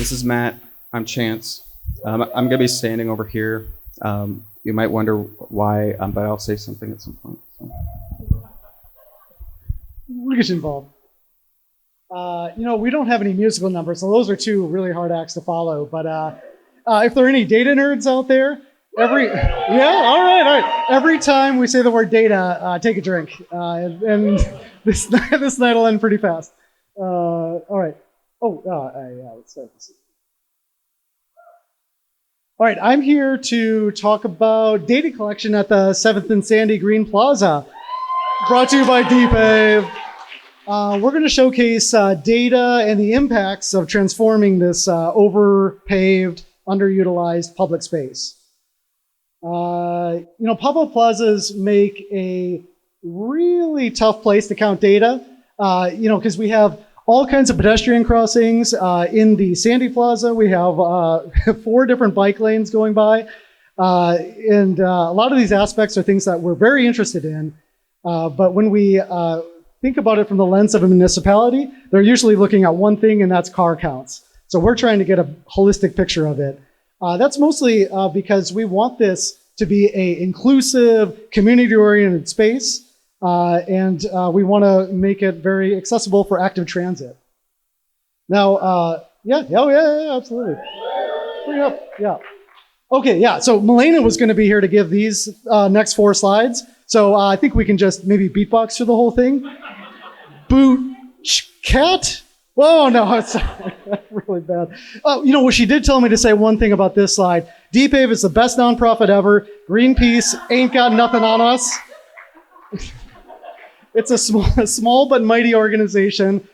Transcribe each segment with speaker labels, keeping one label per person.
Speaker 1: This is Matt. I'm Chance. I'm going to be standing over here. You might wonder why, but I'll say something at some point. So.
Speaker 2: We'll get you involved. We don't have any musical numbers, so those are two really hard acts to follow. But if there are any data nerds out there, all right. Every time we say the word data, take a drink, and this night will end pretty fast. All right. Let's start this. All right, I'm here to talk about data collection at the 7th and Sandy Green Plaza, brought to you by Depave. We're going to showcase data and the impacts of transforming this over-paved, underutilized public space. Public plazas make a really tough place to count data, because we have all kinds of pedestrian crossings. In the Sandy Plaza, we have 4 different bike lanes going by. And a lot of these aspects are things that we're very interested in. But when we think about it from the lens of a municipality, they're usually looking at one thing, and that's car counts. So we're trying to get a holistic picture of it. That's mostly because we want this to be an inclusive, community-oriented space. And we want to make it very accessible for active transit. Now, absolutely. Bring it up, yeah. Okay, yeah, so Milena was going to be here to give these next 4 slides. So I think we can just maybe beatbox through the whole thing. Boot, cat? Whoa, no, it's really bad. Well, she did tell me to say one thing about this slide. Depave is the best nonprofit ever. Greenpeace ain't got nothing on us. It's a small but mighty organization.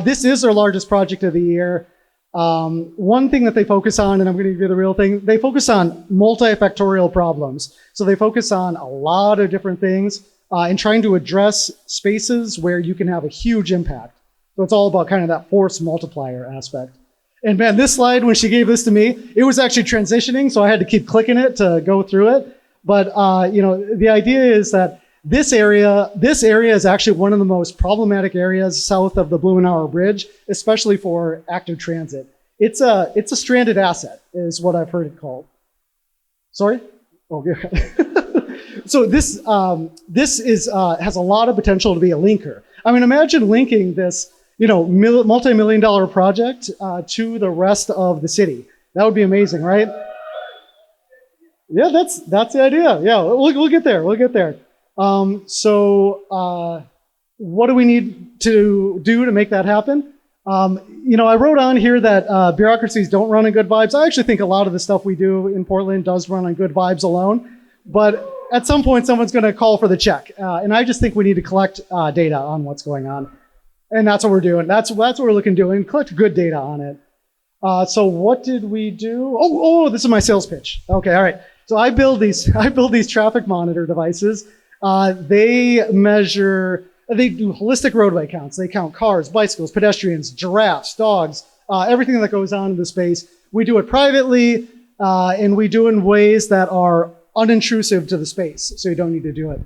Speaker 2: This is their largest project of the year. One thing that they focus on, and I'm going to give you the real thing, they focus on multifactorial problems. So they focus on a lot of different things and trying to address spaces where you can have a huge impact. So it's all about kind of that force multiplier aspect. And man, this slide, when she gave this to me, it was actually transitioning, so I had to keep clicking it to go through it. But the idea is that this area is actually one of the most problematic areas south of the Blumenauer Bridge, especially for active transit. It's a stranded asset, is what I've heard it called. Sorry? Oh, yeah. So this has a lot of potential to be a linker. I mean, imagine linking this, multi-million-dollar project to the rest of the city. That would be amazing, right? Yeah, that's the idea. Yeah, we'll get there. We'll get there. What do we need to do to make that happen? I wrote on here that bureaucracies don't run on good vibes. I actually think a lot of the stuff we do in Portland does run on good vibes alone. But at some point, someone's going to call for the check. And I just think we need to collect data on what's going on. And that's what we're doing. That's what we're looking to do, and collect good data on it. So what did we do? Oh, this is my sales pitch. Okay, all right. So I build these traffic monitor devices. They do holistic roadway counts. They count cars, bicycles, pedestrians, giraffes, dogs, everything that goes on in the space. We do it privately, and we do it in ways that are unintrusive to the space, so you don't need to do it.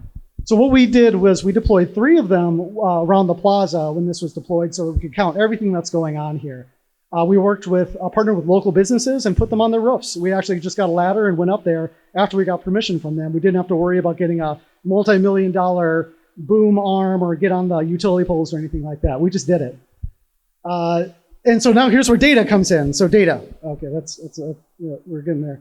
Speaker 2: So what we did was we deployed 3 of them around the plaza when this was deployed, so we could count everything that's going on here. We partnered with local businesses and put them on their roofs. We actually just got a ladder and went up there after we got permission from them. We didn't have to worry about getting a multi-million-dollar boom arm or get on the utility poles or anything like that. We just did it. And so now here's where data comes in. So data. Okay, we're getting there.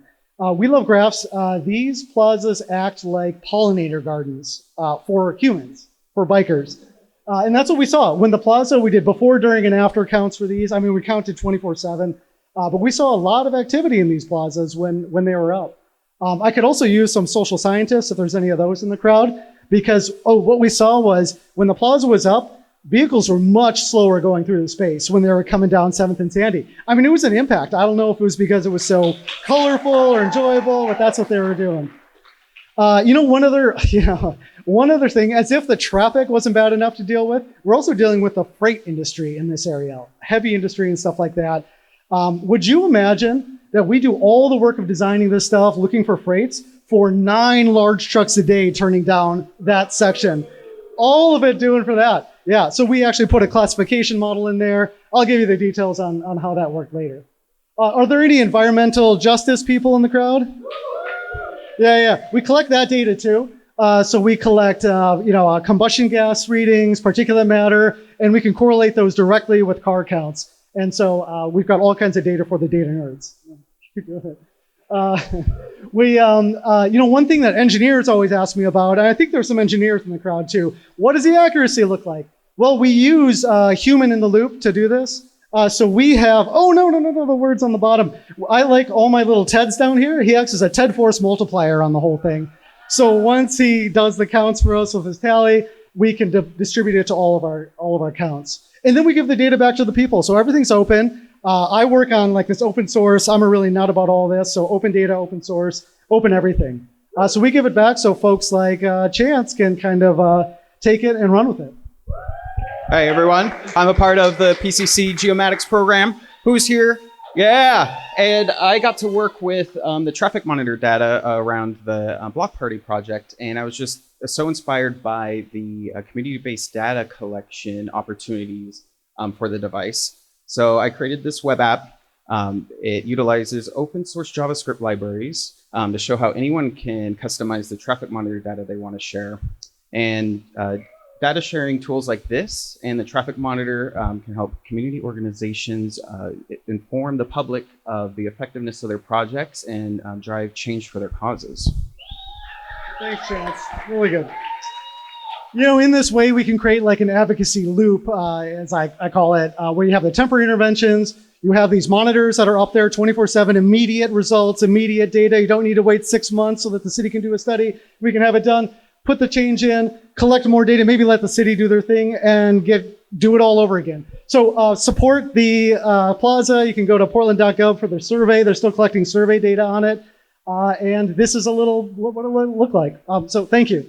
Speaker 2: We love graphs. These plazas act like pollinator gardens for humans, for bikers. And that's what we saw. When the plaza, we did before, during, and after counts for these. I mean, we counted 24/7. But we saw a lot of activity in these plazas when they were up. I could also use some social scientists if there's any of those in the crowd, because what we saw was when the plaza was up, vehicles were much slower going through the space when they were coming down 7th and Sandy. I mean, it was an impact. I don't know if it was because it was so colorful or enjoyable, but that's what they were doing. One other thing, as if the traffic wasn't bad enough to deal with, we're also dealing with the freight industry in this area, heavy industry and stuff like that. Would you imagine that we do all the work of designing this stuff, looking for freights, for 9 large trucks a day turning down that section? All of it doing for that. Yeah, so we actually put a classification model in there. I'll give you the details on how that worked later. Are there any environmental justice people in the crowd? Yeah. We collect that data too. So we collect, combustion gas readings, particulate matter, and we can correlate those directly with car counts. And so we've got all kinds of data for the data nerds. One thing that engineers always ask me about, and I think there's some engineers in the crowd too, what does the accuracy look like? Well, we use human in the loop to do this. So we have, the words on the bottom. I like all my little TEDs down here. He acts as a TED force multiplier on the whole thing. So once he does the counts for us with his tally, we can distribute it to all of our counts. And then we give the data back to the people. So everything's open. I work on like this open source. I'm a really nut about all this. So open data, open source, open everything. So we give it back so folks like Chance can kind of take it and run with it.
Speaker 1: Hi, everyone. I'm a part of the PCC Geomatics program. Who's here? Yeah. And I got to work with the traffic monitor data around the Block Party project. And I was just so inspired by the community-based data collection opportunities for the device. So I created this web app. It utilizes open source JavaScript libraries to show how anyone can customize the traffic monitor data they want to share. And data sharing tools like this and the traffic monitor can help community organizations inform the public of the effectiveness of their projects and drive change for their causes.
Speaker 2: Thanks, Chance. Really good. In this way, we can create like an advocacy loop, as I call it, where you have the temporary interventions. You have these monitors that are up there 24/7, immediate results, immediate data. You don't need to wait 6 months so that the city can do a study. We can have it done. Put the change in, collect more data, maybe let the city do their thing, and do it all over again. So support the plaza. You can go to portland.gov for their survey. They're still collecting survey data on it. And this is a little what it look like. So thank you.